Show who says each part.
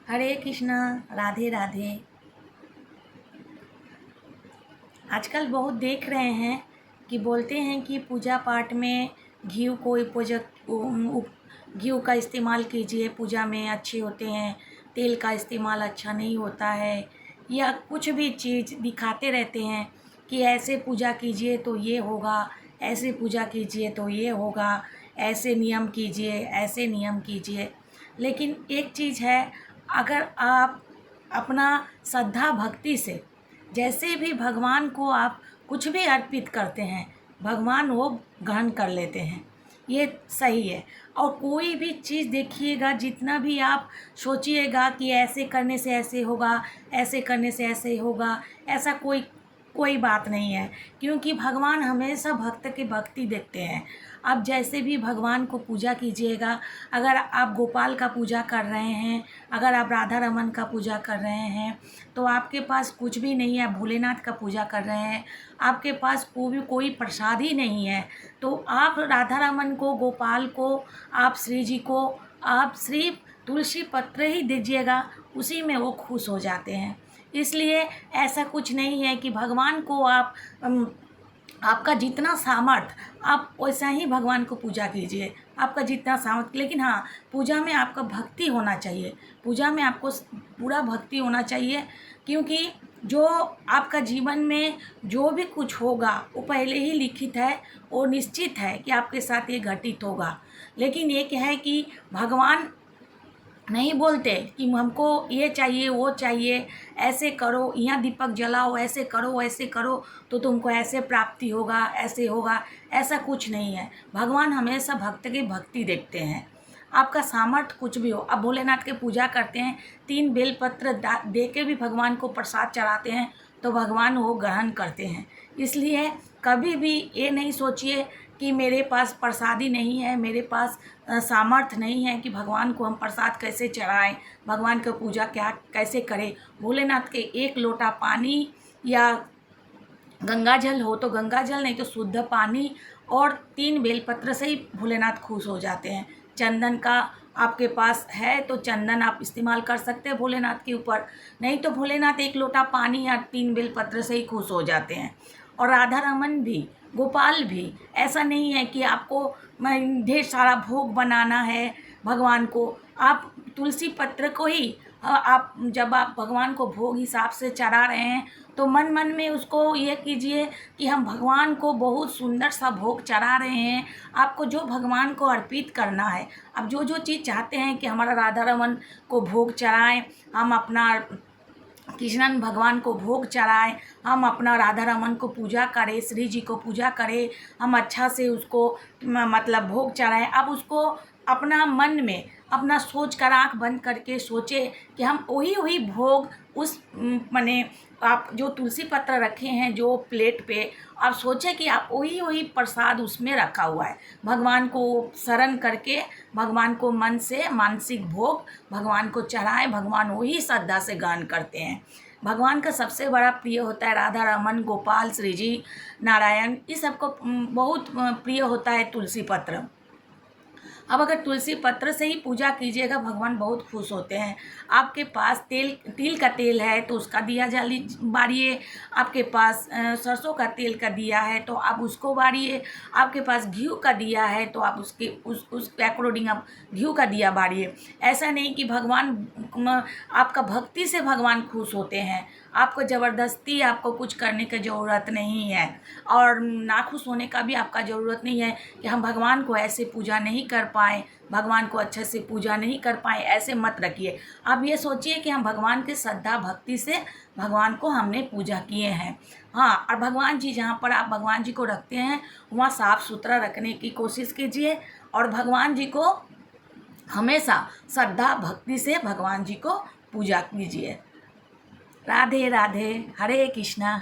Speaker 1: हरे कृष्णा। राधे राधे। आजकल बहुत देख रहे हैं कि बोलते हैं कि पूजा पाठ में घी को घी का इस्तेमाल कीजिए, पूजा में अच्छे होते हैं। तेल का इस्तेमाल अच्छा नहीं होता है, या कुछ भी चीज़ दिखाते रहते हैं कि ऐसे पूजा कीजिए तो ये होगा, ऐसे पूजा कीजिए तो ये होगा, ऐसे नियम कीजिए, ऐसे नियम कीजिए। लेकिन एक चीज़ है, अगर आप अपना श्रद्धा भक्ति से जैसे भी भगवान को आप कुछ भी अर्पित करते हैं, भगवान वो ग्रहण कर लेते हैं। ये सही है। और कोई भी चीज़ देखिएगा, जितना भी आप सोचिएगा कि ऐसे करने से ऐसे होगा, ऐसे करने से ऐसे होगा, ऐसा कोई कोई बात नहीं है। क्योंकि भगवान हमेशा भक्त की भक्ति देखते हैं। आप जैसे भी भगवान को पूजा कीजिएगा, अगर आप गोपाल का पूजा कर रहे हैं, अगर आप राधा रमन का पूजा कर रहे हैं, तो आपके पास कुछ भी नहीं है, भोलेनाथ का पूजा कर रहे हैं, आपके पास कोई प्रसाद ही नहीं है, तो आप राधा रमन को, गोपाल को, आप श्री जी को आप सिर्फ तुलसी पत्र ही दीजिएगा, उसी में वो खुश हो जाते हैं। इसलिए ऐसा कुछ नहीं है कि भगवान को आपका जितना सामर्थ, आप वैसा ही भगवान को पूजा कीजिए, आपका जितना सामर्थ। लेकिन हाँ, पूजा में आपका भक्ति होना चाहिए, पूजा में आपको पूरा भक्ति होना चाहिए। क्योंकि जो आपका जीवन में जो भी कुछ होगा वो पहले ही लिखित है, वो निश्चित है कि आपके साथ ये घटित होगा। लेकिन ये क्या है कि भगवान नहीं बोलते कि हमको ये चाहिए, वो चाहिए, ऐसे करो, यहाँ दीपक जलाओ, ऐसे करो, ऐसे करो तो तुमको ऐसे प्राप्ति होगा, ऐसे होगा। ऐसा कुछ नहीं है। भगवान हमेशा भक्त की भक्ति देखते हैं। आपका सामर्थ्य कुछ भी हो, अब भोलेनाथ के पूजा करते हैं, 3 बेलपत्र दे के भी भगवान को प्रसाद चढ़ाते हैं, तो भगवान वो ग्रहण करते हैं। इसलिए कभी भी ये नहीं सोचिए कि मेरे पास प्रसादी नहीं है, मेरे पास सामर्थ्य नहीं है कि भगवान को हम प्रसाद कैसे चढ़ाएं, भगवान की पूजा क्या कैसे करें। भोलेनाथ के 1 लोटा पानी, या गंगा जल हो तो गंगा जल, नहीं तो शुद्ध पानी और 3 बेलपत्र से ही भोलेनाथ खुश हो जाते हैं। चंदन का आपके पास है तो चंदन आप इस्तेमाल कर सकते हैं भोलेनाथ के ऊपर, नहीं तो भोलेनाथ 1 लोटा पानी या 3 बेलपत्र से ही खुश हो जाते हैं। और राधा रमन भी, गोपाल भी, ऐसा नहीं है कि आपको ढेर सारा भोग बनाना है भगवान को। आप तुलसी पत्र को ही आप जब आप भगवान को भोग हिसाब से चढ़ा रहे हैं, तो मन मन में उसको ये कीजिए कि हम भगवान को बहुत सुंदर सा भोग चढ़ा रहे हैं। आपको जो भगवान को अर्पित करना है, आप जो जो चीज़ चाहते हैं कि हमारा राधा रमन को भोग चढ़ाएं, हम अपना कृष्णन भगवान को भोग चढ़ाएं, हम अपना राधा रमन को पूजा करें, श्री जी को पूजा करें, हम अच्छा से उसको मतलब भोग चढ़ाएं। अब उसको अपना मन में अपना सोच कर, आँख बंद करके सोचे कि हम वही वही भोग उस माने आप जो तुलसी पत्र रखे हैं जो प्लेट पे, आप सोचें कि आप वही वही प्रसाद उसमें रखा हुआ है, भगवान को शरण करके भगवान को मन से मानसिक भोग भगवान को चढ़ाएं। भगवान वही श्रद्धा से गान करते हैं। भगवान का सबसे बड़ा प्रिय होता है राधा रमन, गोपाल, श्री जी, नारायण, इस सबको बहुत प्रिय होता है तुलसी पत्र। अब अगर तुलसी पत्र से ही पूजा कीजिएगा, भगवान बहुत खुश होते हैं। आपके पास तिल का तेल है तो उसका दिया बारिए, आपके पास सरसों का तेल का दिया है तो आप उसको बारिए, आपके पास घी का दिया है तो आप उसके अकॉर्डिंग आप घी का दिया बारिए। ऐसा नहीं कि भगवान आपका भक्ति से भगवान खुश होते हैं। आपको ज़बरदस्ती आपको कुछ करने की ज़रूरत नहीं है, और नाखुश होने का भी आपका ज़रूरत नहीं है कि हम भगवान को ऐसे पूजा नहीं कर पाएँ, भगवान को अच्छे से पूजा नहीं कर पाएँ, ऐसे मत रखिए। आप ये सोचिए कि हम भगवान के श्रद्धा भक्ति से भगवान को हमने पूजा किए हैं। हाँ, और भगवान जी जहाँ पर आप भगवान जी को रखते हैं वहाँ साफ़ सुथरा रखने की कोशिश कीजिए, और भगवान जी को हमेशा श्रद्धा भक्ति से भगवान जी को पूजा कीजिए। राधे राधे। हरे कृष्णा।